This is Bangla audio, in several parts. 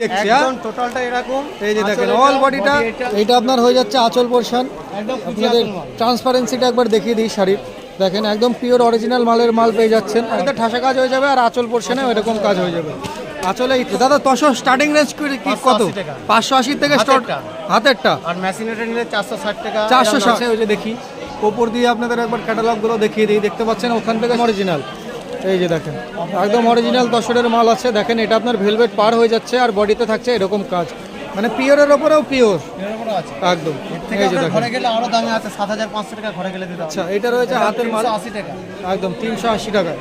দেখছি একদম টোটালটা এরকম। এই যে দেখেন অল বডিটা এইটা আপনার হয়ে যাচ্ছে আঁচল পোরশন। আপনাদের ট্রান্সপারেন্সিটা একবার দেখিয়ে দিই শাড়ির। দেখেন একদম পিওর অরিজিনাল মালের মাল পেয়ে যাচ্ছেন। একদম ঠাসা কাজ হয়ে যাবে আর আঁচল পোরশনে এরকম কাজ হয়ে যাবে। আঁচলে দাদা তসর স্টার্টিং রেঞ্জ কি কত? 580 থেকে স্টার্ট হাতেরটা, আর মেশিনেটা নিলে 460 টাকা। 460। ওই যে দেখি ওপর দিয়ে আপনাদের একবার ক্যাটালগুলো দেখিয়ে দিই। দেখতে পাচ্ছেন ওখান থেকে অরিজিনাল। এই যে দেখেন একদম অরিজিনাল তসরের মাল আছে। দেখেন এটা আপনার ভেলভেট পার হয়ে যাচ্ছে আর বডিতে থাকছে এরকম কাজ, মানে পিওরের ওপরেও পিওর একদম। এই যে দেখেন ঘরে গেলে আরো দামে আছে, 7500 টাকা ঘরে গেলে দিতে হবে। আচ্ছা এটা রয়েছে হাতের মাল 80 টাকা, একদম 380 টাকা।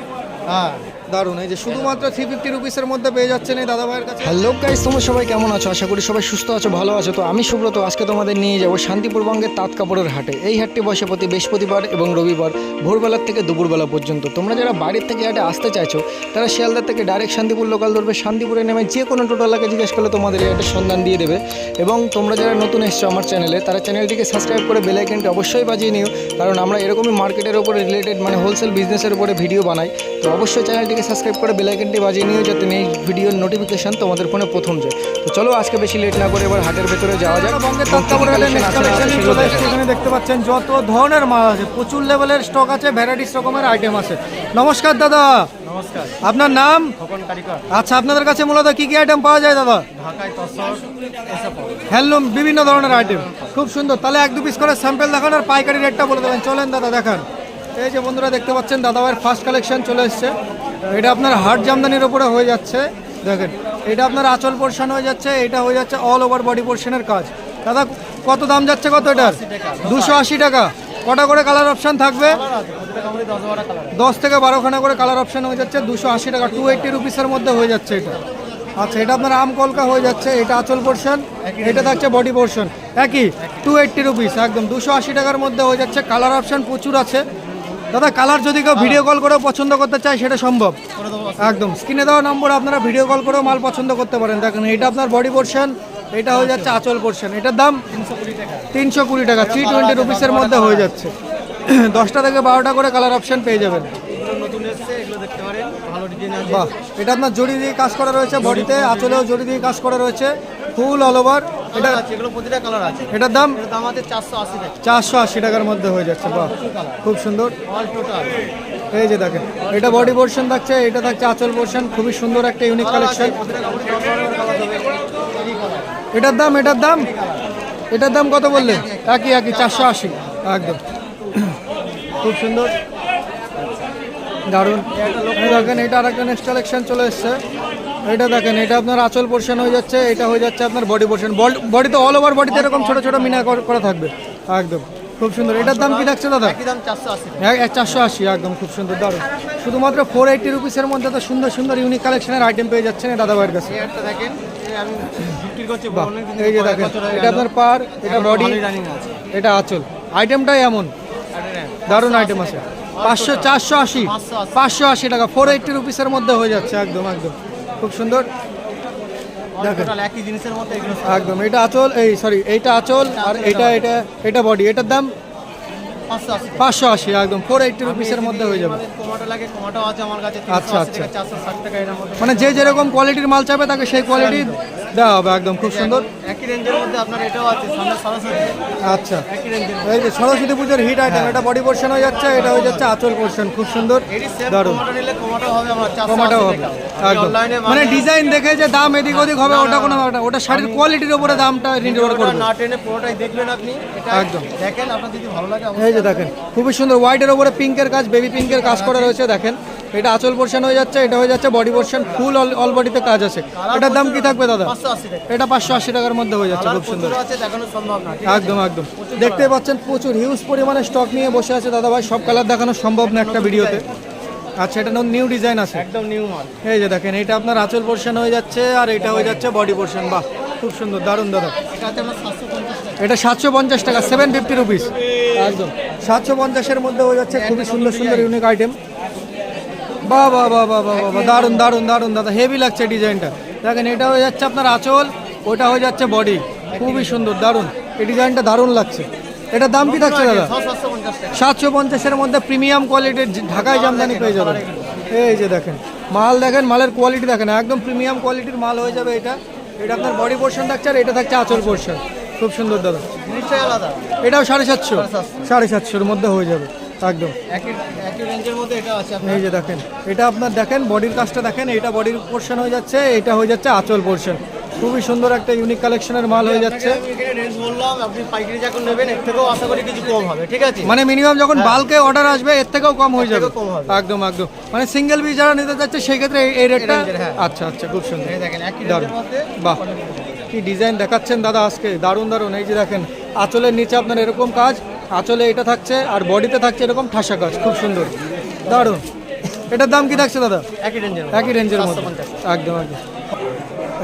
হ্যাঁ দারুন। এই যে শুধুমাত্র 350 রুপিসের মধ্যে পেয়ে যাচ্ছেন এই দাদা ভাইয়ের কাছে। হ্যালো গাইস, তোমরা সবাই কেমন আছো? আশা করি সবাই সুস্থ আছো, ভালো আছো। তো আমি সুব্রত, আজকে তোমাদের নিয়ে যাবো শান্তিপুরবঙ্গের তাঁত কাপড়ের হাটে। এই হাটটি বসে প্রতি বৃহস্পতিবার এবং রবিবার ভোরবেলার থেকে দুপুরবেলা পর্যন্ত। তোমরা যারা বাড়ির থেকে হাটে আসতে চাইছো তারা শিয়ালদার থেকে ডাইরেক্ট শান্তিপুর লোকাল ধরবে। শান্তিপুরে নেমে যে কোনো টোটোওয়ালাকে জিজ্ঞেস করলে তোমাদের এই হাটের সন্ধান দিয়ে দেবে। এবং তোমরা যারা নতুন এসছো আমার চ্যানেলে তারা চ্যানেলটিকে সাবস্ক্রাইব করে বেল আইকনটি অবশ্যই বাজিয়ে নিও, কারণ আমরা এরকমই মার্কেটের উপরে রিলেটেড মানে হোলসেল বিজনেসের উপরে ভিডিও বানাই। তো অবশ্যই চ্যানেলটিকে সাবস্ক্রাইব করে বেল আইকনটি বাজিয়ে নিও যাতে এই ভিডিওর নোটিফিকেশন তোমাদের ফোনে প্রথম যায়। তো চলো আজকে বেশি লেট না করে এবার হাটের ভেতরে যাওয়া যাক। বঙ্গের তাঁত কাপড়ের এখানে দেখতে পাচ্ছেন যত ধরনের মাল আছে, প্রচুর লেভেলের স্টক আছে, ভ্যারাইটিস রকমের আইটেম আছে। নমস্কার দাদা। নমস্কার। আপনার নাম? খোকন কারিগর। আচ্ছা আপনাদের কাছে মূলত কি কি আইটেম পাওয়া যায় দাদা? ঢাকায় তসর এসব পাওয়া যায়। হ্যান্ডলুম বিভিন্ন ধরনের আইটেম, খুব সুন্দর। তাহলে এক দু পিস করে স্যাম্পল দেখান আর পাইকারি রেটটা বলে দেবেন। চলেন দাদা দেখান। এই যে বন্ধুরা দেখতে পাচ্ছেন দাদা ভাইয়ের ফার্স্ট কালেকশন চলে এসছে। এটা আপনার হাট জামদানির উপরে হয়ে যাচ্ছে। দেখেন এটা আপনার আঁচল পোর্শন হয়ে যাচ্ছে, এটা হয়ে যাচ্ছে অল ওভার বডি পোর্শনের কাজ। দাদা কত দাম যাচ্ছে কত এটার? 280 টাকা। কটা করে কালার অপশান থাকবে? 10 থেকে 12খানা করে কালার অপশান হয়ে যাচ্ছে। 280 টাকা, 280 রুপিসের মধ্যে হয়ে যাচ্ছে এটা। আচ্ছা এটা আপনার আম কলকা হয়ে যাচ্ছে, এটা আঁচল পোর্শন, এটা থাকছে বডি পোর্শন একই 280 রুপিস, একদম 280 টাকার মধ্যে হয়ে যাচ্ছে। কালার অপশান প্রচুর আছে দাদা। কালার যদি কেউ ভিডিও কল করেও পছন্দ করতে চায় সেটা সম্ভব একদম। স্ক্রিনে দেওয়া নম্বর আপনারা ভিডিও কল করেও মাল পছন্দ করতে পারেন। দেখেন এটা আপনার বডি পোর্শন, এটা হয়ে যাচ্ছে আঁচল পোর্শন। এটার দাম 320 টাকা, 320 রুপিসের মধ্যে হয়ে যাচ্ছে। 10টা থেকে 12টা করে কালার অপশান পেয়ে যাবেন। নতুন এসেছে, এগুলো দেখতে পারেন, ভালো ডিজাইন আছে। বাহ, এটা আপনার জড়ি দিয়ে কাজ করা রয়েছে, বডিতে আঁচলেও জড়ি দিয়ে কাজ করা রয়েছে, ফুল অল ওভার। এটা আছে, এগুলো প্রতিটা কালার আছে। এটার দাম এর দাম আছে 480 টাকা। 480 টাকার মধ্যে হয়ে যাচ্ছে। বাহ খুব সুন্দর। All total. এই যে দেখেন এটা বডি পোর্শন থাকছে, এটা থাকছে আঁচল পোর্শন। খুবই সুন্দর একটা ইউনিক কালেকশন। এটার দাম এটার দাম কত বললেন? একই 480 একদম। খুব সুন্দর দারুণ। দেখেন এটা আর একটা নেক্সট কালেকশন চলে এসছে। এটা দেখেন এটা আপনার আঁচল পোর্শন হয়ে যাচ্ছে, এটা হয়ে যাচ্ছে আপনার বডি পোর্শন। বডিতে অল ওভার বডিতে এরকম ছোট ছোট মিনা করা থাকবে একদম। খুব সুন্দর। এটার দাম কি থাকছে দাদা? একই দাম 480 টাকা। 480 একদম। খুব সুন্দর দারুণ। শুধুমাত্র 480 রুপিসের মধ্যে তো সুন্দর সুন্দর ইউনিক কালেকশনের আইটেম পেয়ে যাচ্ছেন দাদা ভাইয়ের কাছে। এই একটা দেখেন, আমি বিক্রি করছি বাহ, অনেক দিন এই যে দেখেন এটা আপনার পার, এটা বডি, রানিং আছে। এটা আঁচল। আইটেমটাই এমন দারুণ আইটেম আছে। 580 টাকা, 480 রুপিসের মধ্যে হয়ে যাচ্ছে একদম একদম। খুব সুন্দর দেখেন টোটাল একই জিনিসের মধ্যে এগুলো একদম। এটা আঁচল, এইটা আঁচল আর এটা বডি। এটার দাম 580 একদম 480 রুপিসের মধ্যে হয়ে যাবে। টমেটো লাগে, টমেটো আছে আমার কাছে। আচ্ছা, 460 টাকা এর মধ্যে। মানে যে যেরকম কোয়ালিটির মাল চাইবে তাকে সেই কোয়ালিটি দেওয়া হবে একদম। খুব সুন্দর। একই রেঞ্জের মধ্যে আপনার এটাও আছে, সামনে সরস্বতী। আচ্ছা একই রেঞ্জের এই যে সরস্বতী পুজোর হিট আইটেম, এটা বডি পোর্শন হয়ে যাচ্ছে, এটা হয়ে যাচ্ছে আঁচল পোর্শন। খুব সুন্দর এরই সেম দারুণ। টমেটো নিলে টমেটো হবে আমার টমেটো 480 হবে টাকা। একদম। অনলাইনে মানে ডিজাইন দেখে যে দাম এদিক ওদিক হবে ওটা কোনো ব্যাপার না, ওটা শাড়ির কোয়ালিটির উপরে দামটা নির্ভর করবে না টেনে পুরোটাই দেখবেন আপনি। এটা একদম। দেখেন, আপনার যদি ভালো লাগে এই যে দেখেন খুবই সুন্দর হোয়াইটের উপরে পিঙ্কের কাজ, বেবি পিঙ্কের কাজ করা রয়েছে। দেখেন এটা আঁচল পোর্শন হয়ে যাচ্ছে, এটা হয়ে যাচ্ছে বডি পোর্শন, ফুল অল বডিতে কাজ আছে। এটার দাম কি থাকবে দাদা? 580 টাকা। এটা 580 টাকার মধ্যে হয়ে যাচ্ছে। খুব সুন্দর আছে, দেখানো সম্ভব না। একদম একদম। দেখতে পাচ্ছেন প্রচুর হিউজ পরিমাণে স্টক নিয়ে বসে আছে দাদা ভাই, সব কালার দেখানো সম্ভব না একটা ভিডিওতে। আচ্ছা এটা নিউ ডিজাইন আছে একদম নিউ মাল। এই যে দেখেন এটা আপনার আঁচল পোর্শন হয়ে যাচ্ছে আর এটা হয়ে যাচ্ছে বডি পোর্শন। বাহ খুব সুন্দর দারুণ দাদা। এটা আছে আমার 750 টাকা। এটা 750 টাকা, 750 রুপিস একদম। 750-এর মধ্যে হয়ে যাচ্ছে খুবই সুন্দর সুন্দর ইউনিক আইটেম। বাহ বাহ বাহ বাহ বাহ বাহ, দারুণ দারুণ দারুণ দাদা, হেভি লাগছে ডিজাইনটা। দেখেন এটা হয়ে যাচ্ছে আপনার আঁচল, ওটা হয়ে যাচ্ছে বডি। খুবই সুন্দর দারুণ, এই ডিজাইনটা দারুণ লাগছে। এটার দাম কি থাকছে দাদা? 750 টাকা। 750-এর মধ্যে প্রিমিয়াম কোয়ালিটির ঢাকায় জামদানি পেয়ে যাবেন। এই যে দেখেন মাল, দেখেন মালের কোয়ালিটি দেখেন, একদম প্রিমিয়াম কোয়ালিটির মাল হয়ে যাবে এটা। এটা আপনার বডি পোর্শন থাকছে আর এটা থাকছে আঁচল পোর্শন। খুব সুন্দর দাদা। জিনিসটাই আলাদা। এটাও 750, 750-এর মধ্যে হয়ে যাবে একদম। একই একই রেঞ্জের মধ্যে এটা আছে আপনার। এই যে দেখেন, এটা আপনার দেখেন বডির কাজটা দেখেন, এটা বডির পোর্শন হয়ে যাচ্ছে, এটা হয়ে যাচ্ছে আঁচল পোর্শন। খুবই সুন্দর একটা ইউনিক কালেকশনের মাল হয়ে যাচ্ছে। আমি এখানে রেঞ্জ বললাম, আপনি পাইকারি যখন নেবেন এর থেকেও আশা করি কিছু কম হবে, ঠিক আছে? মানে মিনিমাম যখন বাল্কে অর্ডার আসবে এর থেকেও কম হয়ে যাবে। থেকেও কম হবে। একদম একদম, মানে সিঙ্গেল পিস যারা নিতে চাচ্ছে সেই ক্ষেত্রে এই রেটটা। range-এর, হ্যাঁ। আচ্ছা আচ্ছা, খুব সুন্দর। এই দেখেন একই দারুণ। রেঞ্জের মধ্যে। বাহ, কি ডিজাইন দেখাচ্ছেন দাদা আজকে, দারুণ দারুণ। এই যে দেখেন আঁচলের নিচে আপনার এরকম কাজ, আঁচলে এটা থাকছে আর বডিতে থাকছে এরকম ঠাসা কাজ, খুব সুন্দর দারুণ। এটার দাম কি থাকছে দাদা? একই রেঞ্জের একই রেঞ্জের মধ্যে, একদম একদম।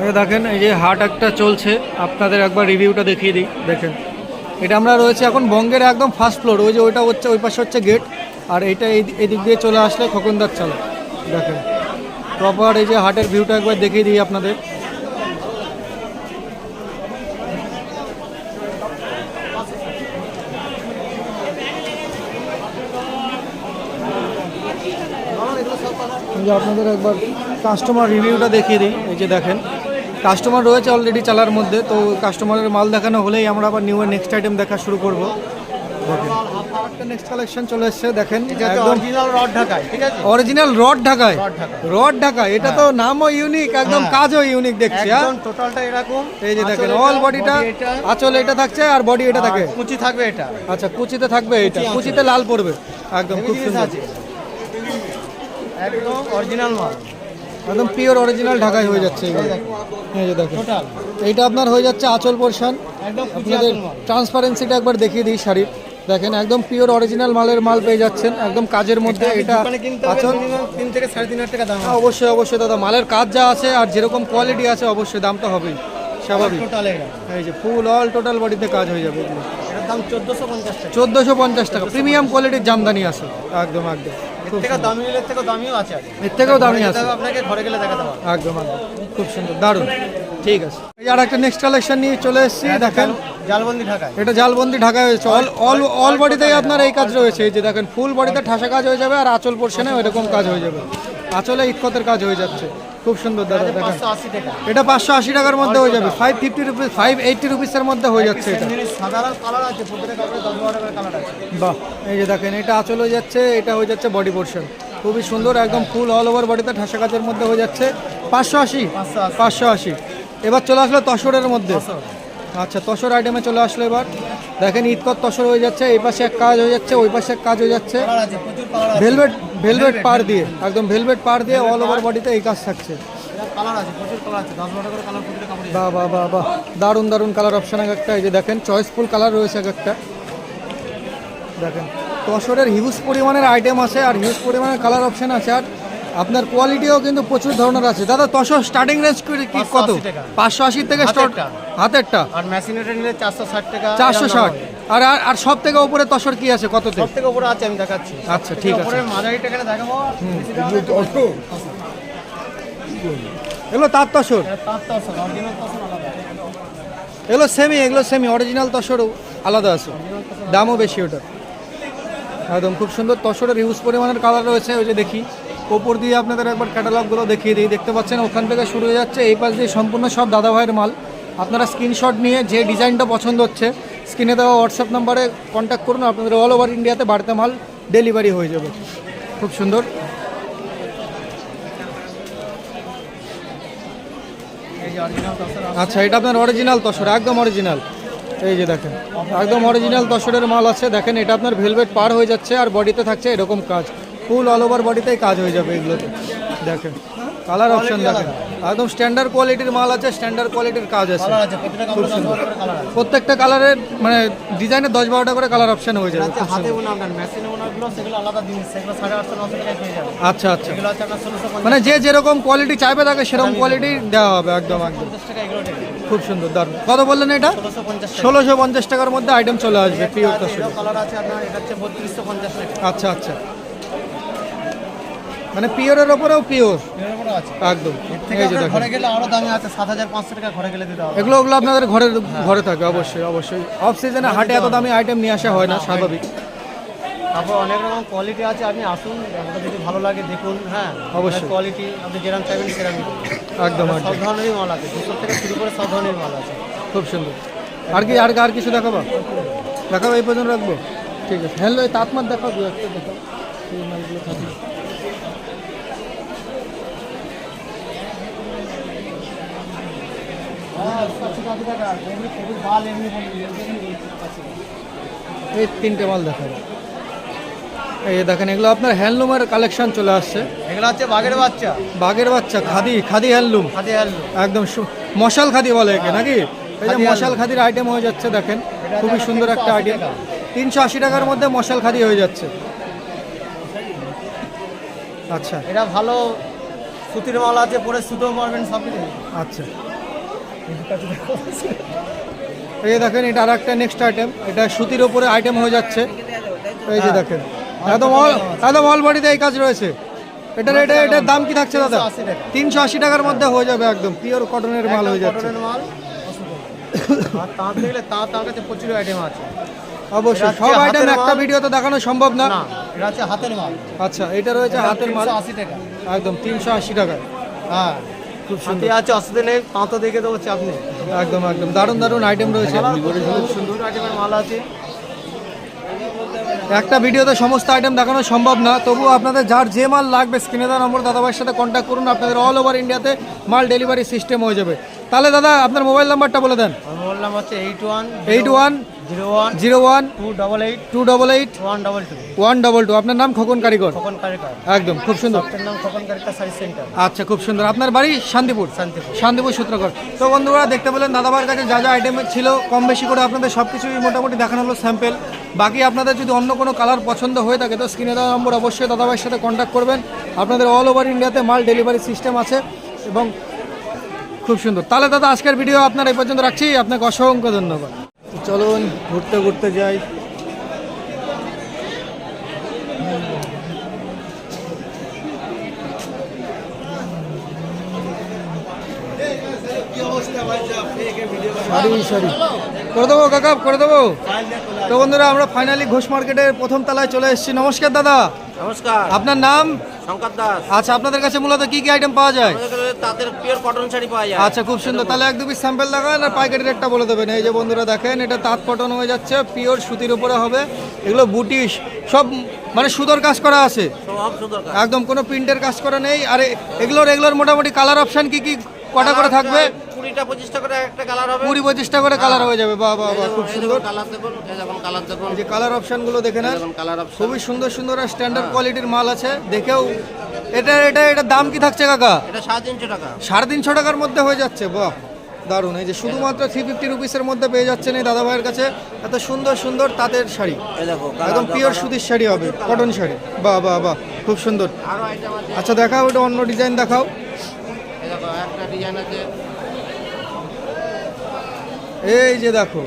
এই দেখেন এই যে হাট একটা চলছে, আপনাদের একবার রিভিউটা দেখিয়ে দিই। দেখেন এটা আমরা রয়েছে এখন বঙ্গের একদম ফার্স্ট ফ্লোর, ওই যে ওইটা হচ্ছে ওই পাশে হচ্ছে গেট, আর এইটা এদিক দিয়ে চলে আসলে খোকনদার চালা। দেখেন প্রপার এই যে হাটের ভিউটা একবার দেখিয়ে দিই আপনাদের। এই যে আপনাদের একবার কাস্টমার রিভিউটা দেখিয়ে দিই। এই যে দেখেন কাস্টমার রয়েছে অলরেডি চালার মধ্যে, তো কাস্টমারের মাল দেখানো হলেই আমরা আবার নিউ নেক্সট আইটেম দেখা শুরু করব। দেখেন একটা নেক্সট কালেকশন চলে এসেছে, দেখেন একদম অরিজিনাল রড ঢাকায়, ঠিক আছে? অরিজিনাল রড ঢাকায়। রড ঢাকায়। রড ঢাকায়, এটা তো নামও ইউনিক, একদম কাজও ইউনিক দেখছি। হ্যাঁ একদম টোটালটা এরকম। এই যে দেখেন আঁচল অল এটা, বডিটা, body এটা, আঁচল এটা থাকছে আর বডি এটা থাকে। আর কুচি থাকবে এটা। আচ্ছা কুচিতে থাকবে, এটা কুচি আছে। কুচিতে লাল পড়বে একদম, হেভি খুব জিনিস সুন্দর। আছে। একদম অরিজিনাল মাল। একদম পিওর অরিজিনাল ঢাকায় হয়ে যাচ্ছে এগুলো। এই যে দেখেন টোটাল এইটা আপনার হয়ে যাচ্ছে আঁচল পোর্শন। একদম কুচি আপনাদের আঁচল মাল। ট্রান্সপারেন্সিটা একবার দেখিয়ে দিই শাড়ির। দেখেন একদম পিওর অরিজিনাল মালের মাল পেয়ে যাচ্ছেন একদম কাজের মধ্যে। এটা দোকানে কিনতে হবে আঁচল, মিনিমাম 3 থেকে 3.5 টাকা দাম। অবশ্যই অবশ্যই দাদা, মালের কাজ যা আছে আর যেরকম কোয়ালিটি আছে অবশ্যই দাম তো হবেই, স্বাভাবিক। টোটাল এটা। এই যে ফুল অল টোটাল বডিতে কাজ হয়ে যাবে এগুলো। এটার দাম 1450 টাকা। 1450 টাকা, প্রিমিয়াম কোয়ালিটির জামদানি আছে একদম একদম। এর থেকে দামি নিলে এর থেকে দামিও আছে। এর থেকেও দামি আছে তবে আপনাকে ঘরে গেলে দেখাতে পারবো। একদম একদম, খুব সুন্দর দারুণ। ঠিক আছে, এই আর একটা নেক্সট কালেকশন নিয়ে চলে এসেছি। দেখেন জালবন্দি ঢাকায়। এটা জালবন্দি ঢাকায় হয়েছে, অল অল অল বডিতেই আপনার এই কাজ রয়েছে। এই যে দেখেন ফুল বডিতে ঠাসা কাজ হয়ে যাবে আর আঁচল পোর্শনে এরকম কাজ হয়ে যাবে, আঁচলে ইটকতের কাজ হয়ে যাচ্ছে, খুব সুন্দর দাদা। দেখেন 580 টাকা। এটা 580 টাকার মধ্যে হয়ে যাবে, 550 রুপিস 580 রুপিসের মধ্যে হয়ে যাচ্ছে এটা। জিনিস সাধারণ কালার আছে, প্রত্যেকটা কাপড়ে 10-12 করে কালার আছে। বাহ, এই যে দেখেন এটা আঁচল হয়ে যাচ্ছে, এটা হয়ে যাচ্ছে বডি পোর্শন, খুবই সুন্দর একদম ফুল অল ওভার বডিতে ঠাসা কাজের মধ্যে হয়ে যাচ্ছে। 580, 580। এবার চলে আসলো তসরের মধ্যে। আচ্ছা তসর আইটেমে চলে আসলো এবার। দেখেন ইতকত তসর হয়ে যাচ্ছে, এই পাশে এক কাজ হয়ে যাচ্ছে, ওই পাশে এক কাজ হয়ে যাচ্ছে। কালার আছে, প্রচুর কালার আছে। ভেলভেট ভেলভেট পার দিয়ে, একদম ভেলভেট পার দিয়ে অল ওভার বডিতে এই কাজ থাকছে। এটা কালার আছে, প্রচুর কালার আছে, 10-12 করে কালার প্রত্যেকটা কাপড়ে। বাহ বাহ বাহ বাহ, দারুণ দারুণ কালার অপশন এক একটা। এই যে দেখেন চয়েসফুল কালার রয়েছে এক একটা। দেখেন তসরের হিউজ পরিমাণের আইটেম আছে আর হিউজ পরিমাণের কালার অপশন আছে, আর আপনার কোয়ালিটিও কিন্তু প্রচুর ধরনের আছে। দাদা তসর স্টার্টিং রেঞ্জ কি কত? 580 টাকা। 580 থেকে স্টার্ট, হাতেরটা। হাতেরটা আর মেশিনেটা নিলে 460 টাকা। 460। আর আর সব থেকে উপরে তসর কি আছে কততে? সব থেকে উপরে আছে, আমি দেখাচ্ছি। আচ্ছা ঠিক আছে, উপরে মাঝারিটা এখানে দেখাবো। বেশি দাম একটু কষ্ট। এগুলো তার তসর, এটা তার তসর, অরিজিনাল তসর আলাদা। এগুলো সেমি অরিজিনাল তসরও আলাদা আছে, দামও বেশি ওটা। একদম খুব সুন্দর তসরের হিউজ পরিমাণের কালার রয়েছে। ওই যে দেখি ওপর দিয়ে আপনাদের একবার ক্যাটালগুলো দেখিয়ে দিই। দেখতে পাচ্ছেন ওখান থেকে শুরু হয়ে যাচ্ছে, এই পাশ দিয়ে সম্পূর্ণ সব দাদা ভাইয়ের মাল। আপনারা স্ক্রিনশট নিয়ে যে ডিজাইনটা পছন্দ হচ্ছে স্ক্রিনে দেওয়া হোয়াটসঅ্যাপ নাম্বারে কন্ট্যাক্ট করুন, আপনাদের অল ওভার ইন্ডিয়াতে বাড়িতে মাল ডেলিভারি হয়ে যাবে। খুব সুন্দর। এই যে অরিজিনাল তসর আছে। আচ্ছা এটা আপনার অরিজিনাল তসর, একদম অরিজিনাল। এই যে দেখেন একদম অরিজিনাল তসরের মাল আছে। দেখেন এটা আপনার ভেলভেট পার হয়ে যাচ্ছে আর বডিতে থাকছে এরকম কাজ, ফুল অল ওভার বডিতেই কাজ হয়ে যাবে এগুলোতে। দেখেন কালার অপশন দেখেন, একদম স্ট্যান্ডার্ড কোয়ালিটির মাল আছে, স্ট্যান্ডার্ড কোয়ালিটির কাজ আছে। কালার আছে, প্রত্যেকটা কাপড়ে 10-12 করে কালার আছে। প্রত্যেকটা কালারের মানে ডিজাইনে 10-12টা করে কালার অপশন হয়ে যাবে। আচ্ছা হাতে বোনা আপনার মেশিনে বোনাগুলো সেগুলো আলাদা জিনিস, সেগুলো 850-900 টাকায় পেয়ে যাবেন। আচ্ছা আচ্ছা, এগুলো আছে আপনার 1650 মানে যে যেরকম কোয়ালিটি চাইবে তাকে সেরকম কোয়ালিটি দেওয়া হবে, একদম একদম। টাকা এগুলো রেখে। খুব সুন্দর দারুণ। কত বললেন এটা? 1650 টাকা। 1650 টাকার মধ্যে আইটেম চলে আসবে পিওর তসর। এরও কালার আছে আপনার, এটা হচ্ছে 3250 টাকা। আচ্ছা আচ্ছা, মানে পিওরের ওপরেও পিওর এর উপরও আছে। একদম। থেকে এই যে আপনার দেখেন ঘরে গেলে আরো দামি আছে, 7500 টাকা ঘরে গেলে দিতে হবে। এগুলো আপনাদের ঘরে থাকে অবশ্যই অবশ্যই। অফ সিজনে হাটে এত দামি আইটেম নিয়ে আসা হয় না, স্বাভাবিক। তারপর অনেক রকম কোয়ালিটি আছে, আপনি আসুন, আপনার যদি ভালো লাগে দেখুন। হ্যাঁ, অবশ্যই। কোয়ালিটি আপনি যেরকম চাইবেন সেরকমই একদম সব একদম ধরনেরই মাল আছে, 200 থেকে শুরু করে সব ধরনের মাল আছে। খুব সুন্দর। আর কিছু দেখাবো? দেখাবো এই পর্যন্ত রাখবো, ঠিক আছে। হ্যালো, তাঁতমাত দেখাও, দু একটা দেখাও, এই মালগুলো থাকবে। এই তিনটে মাল দেখাবো। এই দেখেন, এগুলো আপনার হ্যান্ডলুমের কালেকশন চলে আসছে। এগুলো হচ্ছে বাঘের বাচ্চা, বাঘের বাচ্চা, খাদি হ্যান্ডলুম, হাতে আলু। একদম মশাল খাদি বলে একে নাকি? এই যে খাদি মশাল আলু। খাদির আইটেম হয়ে যাচ্ছে, দেখেন এটা খুবই হচ্ছে সুন্দর একটা 380 আইটেম। টাকা। 380 টাকার মধ্যে মশাল খাদি হয়ে যাচ্ছে। আচ্ছা এটা ভালো সুতির মাল আছে, পরে সুতো পারবেন সব কিছু। আচ্ছা, এই দেখেন, এটা আর একটা নেক্সট আইটেম, এটা সুতির ওপরে আইটেম হয়ে যাচ্ছে। এই যে দেখেন, একদম অল বডিতে এই কাজ রয়েছে। এটার দাম কি থাকছে দাদা? 380 টাকা। 380 টাকার মধ্যে হয়ে যাবে, একদম পিওর কটনের মাল হয়ে যাচ্ছে। কটনের মাল। আর তাঁত দেখলে তাঁর কাছে প্রচুর আইটেম আছে। অবশ্যই এটা সব হচ্ছে আইটেম হাতের একটা মাল। ভিডিওতে দেখানো সম্ভব না। না, এটা হচ্ছে হাতের মাল। আচ্ছা, এটা রয়েছে হাতের মাল, 380 টাকা। একদম 380 টাকা। হ্যাঁ, খুব হাতে সুন্দর, আছে, অসুবিধা নেই, তাঁতও দেখে দেবো আপনি। একদম দারুণ আইটেম রয়েছে। খুব সুন্দর আইটেমের মাল আছে। একটা ভিডিওতে সমস্ত আইটেম দেখানো সম্ভব না, তবুও আপনাদের যার যে মাল লাগবে স্ক্রিনে দেওয়া নম্বর দাদাভাইয়ের সাথে কন্ট্যাক্ট করুন, আপনাদের অল ওভার ইন্ডিয়াতে মাল ডেলিভারি সিস্টেম হয়ে যাবে। তাহলে দাদা আপনার মোবাইল নাম্বারটা বলে দেন। আমি বললাম হচ্ছে 81 81 01 01 288 288 122। 122। আপনার নাম খোকন কারিগর, খোকন কারিকার। একদম খুব সুন্দর। আপনার নাম খোকন কারিকার শাড়ি সেন্টার, আচ্ছা, খুব সুন্দর। আপনার বাড়ি শান্তিপুর? শান্তিপুর। শান্তিপুর সূত্রকর। তো বন্ধুরা দেখতে পেলেন দাদাভাইয়ের কাছে যা আইটেম ছিল, কম বেশি করে আপনাদের সব কিছুই মোটামুটি দেখানো হলো স্যাম্পেল। বাকি আপনাদের যদি অন্য কোনো কালার পছন্দ হয়ে থাকে তো স্ক্রিনে দেওয়া নম্বর অবশ্যই দাদাভাইয়ের সাথে কন্ট্যাক্ট করবেন। আপনাদের অল ওভার ইন্ডিয়াতে মাল ডেলিভারি সিস্টেম আছে এবং খুব সুন্দর। তাহলে দাদা আজকের ভিডিও আপনার এই পর্যন্ত রাখছি, আপনাকে অসংখ্য ধন্যবাদ। চলুন ঘুরতে যাই। সরি করে দেবো কাকা, করে দেবো। তো বন্ধুরা আমরা ফাইনালি ঘোষ মার্কেটের প্রথম তলায় চলে এসেছি। নমস্কার দাদা। নমস্কার, আপনার নাম? শঙ্কর দাস। আচ্ছা, আপনাদের কাছে মূলত কি আইটেম পাওয়া যায়? আমাদের কাছে তাঁতের পিওর কটন শাড়ি পাওয়া যায়। আচ্ছা, খুব সুন্দর। তাহলে এক দু পিস স্যাম্পল দেখান আর পাইকারি রেটটা বলে দেবেন। এই যে বন্ধুরা দেখেন, এটা তাঁত কটন হয়ে যাচ্ছে, পিওর সুতির উপরে হবে। এগুলো বুটিশ, সব মানে সুতোর কাজ করা আছে, সব সুন্দর কাজ। একদম কোনো প্রিন্টের কাজ করা নেই। আর এগুলোর মোটামুটি কালার অপশন কি কটা করে থাকবে? 20-25টা করে একটা কালার হবে। 20-25টা করে কালার হয়ে যাবে। বাহ বাহ বাহ, খুব সুন্দর। কালার দেখুন, এই দেখুন কালার দেখুন। এই যে কালার অপশনগুলো দেখে নেন, দেখুন কালার অপশন। খুবই সুন্দর আর স্ট্যান্ডার্ড কোয়ালিটির মাল আছে। দেখেও এটা দাম কি থাকছে কাকা? এটা 350 টাকা। 350 টাকার মধ্যে হয়ে যাচ্ছে। বাহ, দারুণ। এই যে শুধুমাত্র 350 রুপিসের মধ্যে পেয়ে যাচ্ছেন এই দাদা ভাইয়ের কাছে এত সুন্দর তাঁতের শাড়ি, এই দেখো একদম পিওর সুতির শাড়ি হবে, কটন শাড়ি। বাহ বাহ বাহ, খুব সুন্দর। আরো আইটেম আছে। আচ্ছা দেখাও, এটা অন্য ডিজাইন দেখাও। এই দেখো একটা ডিজাইন আছে। এই যে দেখো,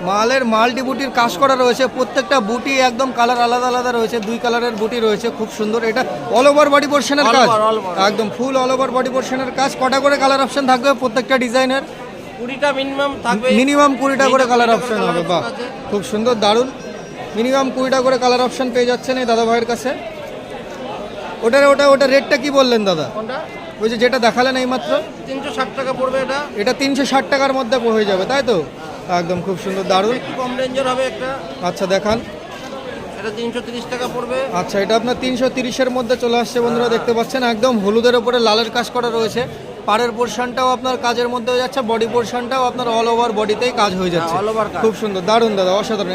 মালের মাল্টি বুটির কাজ করা রয়েছে, প্রত্যেকটা বুটি একদম কালার আলাদা রয়েছে, 2 কালারের বুটি রয়েছে, খুব সুন্দর। এটা অল ওভার বডি পোর্শনের কাজ, all over। একদম ফুল অল ওভার বডি পোর্শনের কাজ। কটা করে কালার অপশন থাকবে প্রত্যেকটা ডিজাইনের? 20টা মিনিমাম থাকবে। মিনিমাম 20টা করে কালার 20টা অপশন করে হবে। colour বাহ, option আছে। খুব সুন্দর, দারুণ। মিনিমাম 20টা করে কালার অপশন পেয়ে যাচ্ছেন এই দাদা ভাইয়ের কাছে। ওটা রেটটা কি বললেন দাদা? কোনটা? ওই যেটা দেখালেন এইমাত্র, 360 টাকা পড়বে এটা। এটা 360 টাকার মধ্যে হয়ে যাবে, তাই তো? একদম খুব সুন্দর, দারুণ। একটু কম রেঞ্জের হবে একটা। আচ্ছা দেখান। এটা 330 টাকা পড়বে। আচ্ছা, এটা আপনার 330-এর মধ্যে চলে আসছে। বন্ধুরা দেখতে পাচ্ছেন একদম হলুদের উপরে লালের কাজ করা রয়েছে। পাড়ের পোর্শনটাও আপনার কাজের মধ্যে হয়ে যাচ্ছে, বডি পোর্শনটাও আপনার অল ওভার বডিতেই কাজ হয়ে যাচ্ছে। all over কাজ। খুব সুন্দর, দারুণ দাদা, অসাধারণ।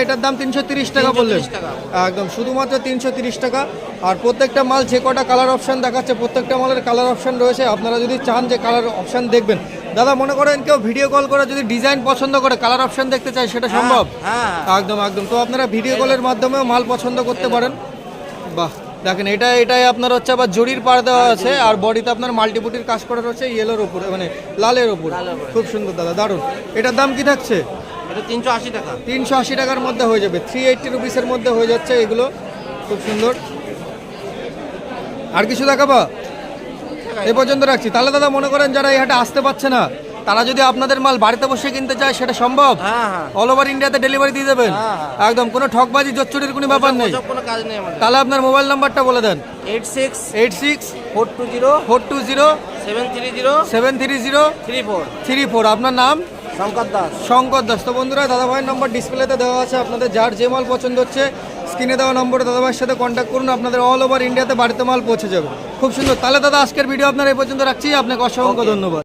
এটার দাম 330 টাকা বললেন? 330 টাকা। একদম শুধুমাত্র 330 টাকা। আর প্রত্যেকটা মাল যে কটা কালার অপশন দেখাচ্ছে, প্রত্যেকটা মালের কালার অপশন রয়েছে। আপনারা যদি চান যে কালার অপশন দেখবেন, দাদা মনে করেন কেউ ভিডিও কল করে যদি ডিজাইন পছন্দ করে কালার অপশন দেখতে চায়, সেটা সম্ভব? হ্যাঁ। একদম। তো আপনারা ভিডিও কলের মাধ্যমেও মাল পছন্দ করতে পারেন। বাহ, দেখেন এটাই আপনার হচ্ছে আবার জরির পাড় দেওয়া আছে, আর বডিতে আপনার মাল্টিপুটির কাজ করা রয়েছে ইয়েলোর উপরে, মানে লালের উপরে। খুব সুন্দর দাদা, দারুণ। এটার দাম কি থাকছে? এটা 380 টাকা। 380 টাকার মধ্যে হয়ে যাবে, 380 রুপিসের মধ্যে হয়ে যাচ্ছে এগুলো। খুব সুন্দর। আর কিছু দেখাবা? এই পর্যন্ত রাখছি। তাহলে দাদা মনে করেন যারা এই হাটে আসতে পারছে না, তারা যদি আপনাদের মাল বাড়িতে বসে কিনতে চায় সেটা সম্ভব? হ্যাঁ হ্যাঁ অল ওভার ইন্ডিয়াতে ডেলিভারি দিয়ে দেবেন? একদম কোনো ঠকবাজি জোচ্চুরির কোনো ব্যাপার নেই। ওসব কোনো কাজ নেই আমাদের। তাহলে আপনার মোবাইল নাম্বারটা বলে দেন। 86 86 420 420 730 730 34 34। আপনার নাম? শঙ্কর দাস। শঙ্কর দাস। তো বন্ধুরা দাদা ভাইয়ের নম্বর ডিসপ্লেতে দেওয়া আছে, আপনাদের যার যে মাল পছন্দ হচ্ছে স্ক্রিনে দেওয়া নম্বরে দাদা ভাইয়ের সাথে কন্ট্যাক্ট করুন, আপনাদের অল ওভার ইন্ডিয়াতে বাড়িতে মাল পৌঁছে যাবে। খুব সুন্দর। তাহলে দাদা আজকের ভিডিও আপনার এই পর্যন্ত রাখছি, আপনাকে অসংখ্য ধন্যবাদ।